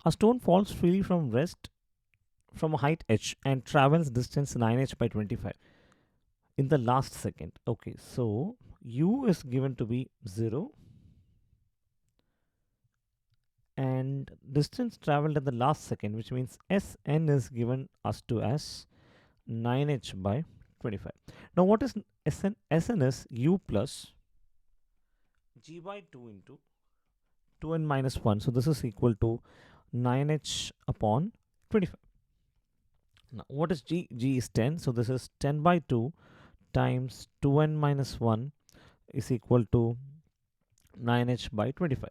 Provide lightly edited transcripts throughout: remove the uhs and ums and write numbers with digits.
A stone falls freely from rest from a height h and travels distance 9h by 25 in the last second. Okay, so u is given to be 0 and distance traveled at the last second, which means Sn is given us to as 9h by 25. Now what is Sn? Sn is u plus g by 2 into 2n minus 1. So this is equal to 9h upon 25. Now what is g? G is 10. So this is 10 by 2 times 2n minus 1 is equal to 9h by 25.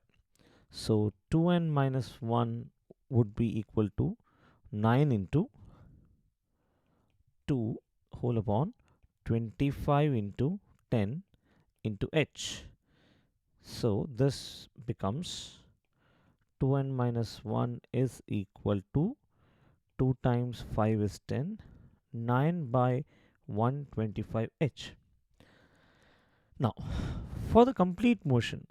So 2n minus 1 would be equal to 9 into 2 whole upon 25 into 10 into h. So this becomes 2n minus 1 is equal to 2 times 5 is 10, 9 by 125h. Now for the complete motion,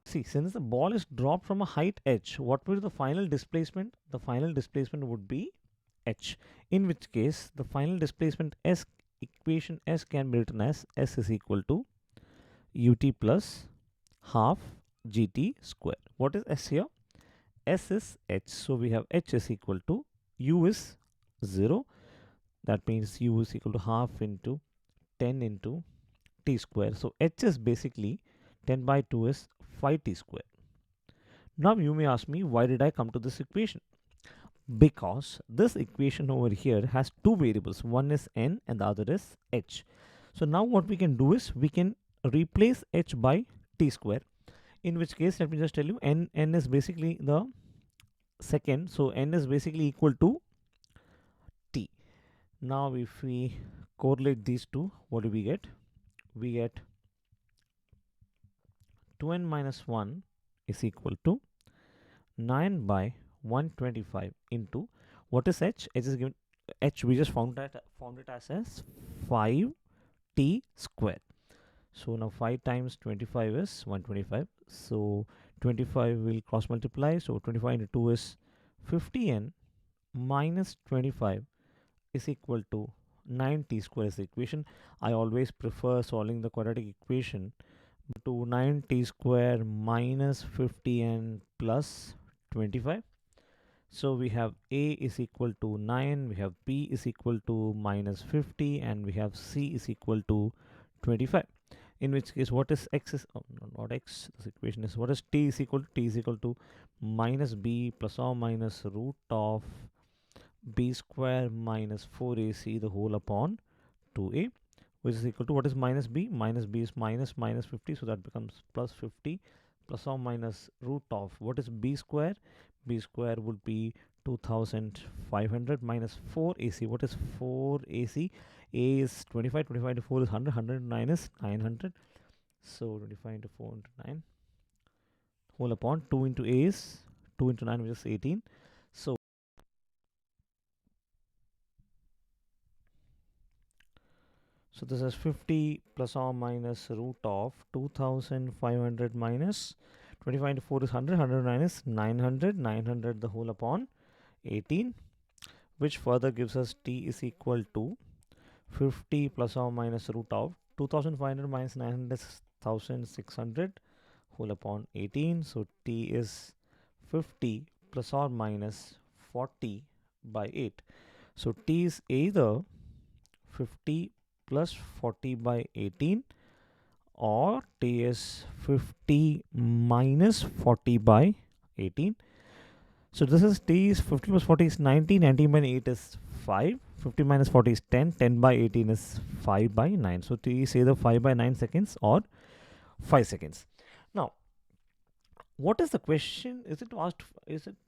see, since the ball is dropped from a height h, what will be the final displacement? The final displacement would be h, in which case the final displacement s, equation s can be written as s is equal to ut plus half gt square. What is s here? S is h, so we have h is equal to u is 0, that means u is equal to half into 10 into t square. So h is basically 10 by 2 is 5t square. Now you may ask me, why did I come to this equation? Because this equation over here has two variables, one is n and the other is h. So now what we can do is we can replace h by t square, in which case let me just tell you, n is basically the second, so n is basically equal to t. Now if we correlate these two, what do we get? We get 2n minus 1 is equal to 9 by 125 into what is h? H is given, h we just found it as 5t square. So now 5 times 25 is 125. So 25 will cross multiply. So 25 into 2 is 50n minus 25 is equal to 9t square is the equation. I always prefer solving the quadratic equation to 9t square minus 50n plus 25. So we have a is equal to 9, we have b is equal to minus 50, and we have c is equal to 25. In which case, what is x is, oh, no, not x, this equation is, what is t is equal to? T is equal to minus b plus or minus root of b square minus 4ac the whole upon 2a, which is equal to, what is minus b? Minus b is minus 50, so that becomes plus 50 plus or minus root of, what is b square? B square would be 2500 minus 4ac. What is 4ac? A is 25, 25 into 4 is 100, 109 is 900. So 25 into 4 into 9 whole upon 2 into a is 2 into 9, which is 18. So this is 50 plus or minus root of 2500 minus 25 into 4 is 100, 109 is 900, 900 the whole upon 18, which further gives us t is equal to 50 plus or minus root of 2500 minus 900 is 1600 whole upon 18. So t is 50 plus or minus 40 by 8. So t is either 50 plus 40 by 18 or t is 50 minus 40 by 18. So this is t is 50 plus 40 is 90, 90 by 8 is 5, 50 minus 40 is 10, 10 by 18 is 5 by 9. So t is either 5 by 9 seconds or 5 seconds. Now, what is the question?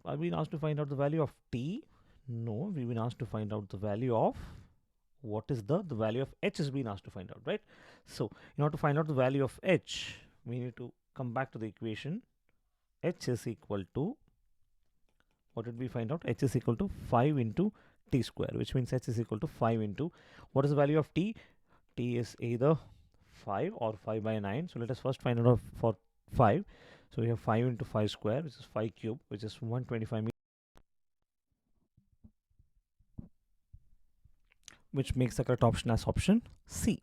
Are we asked to find out the value of t? No, we've been asked to find out the value of, what is the value of h is being asked to find out, right? So in order to find out the value of h, we need to come back to the equation. H is equal to, what did we find out? H is equal to 5 into t square, which means h is equal to 5 into, what is the value of t? T is either 5 or 5 by 9. So let us first find out for 5. So we have 5 into 5 square, which is 5 cube, which is 125 meters, which makes the correct option as option C.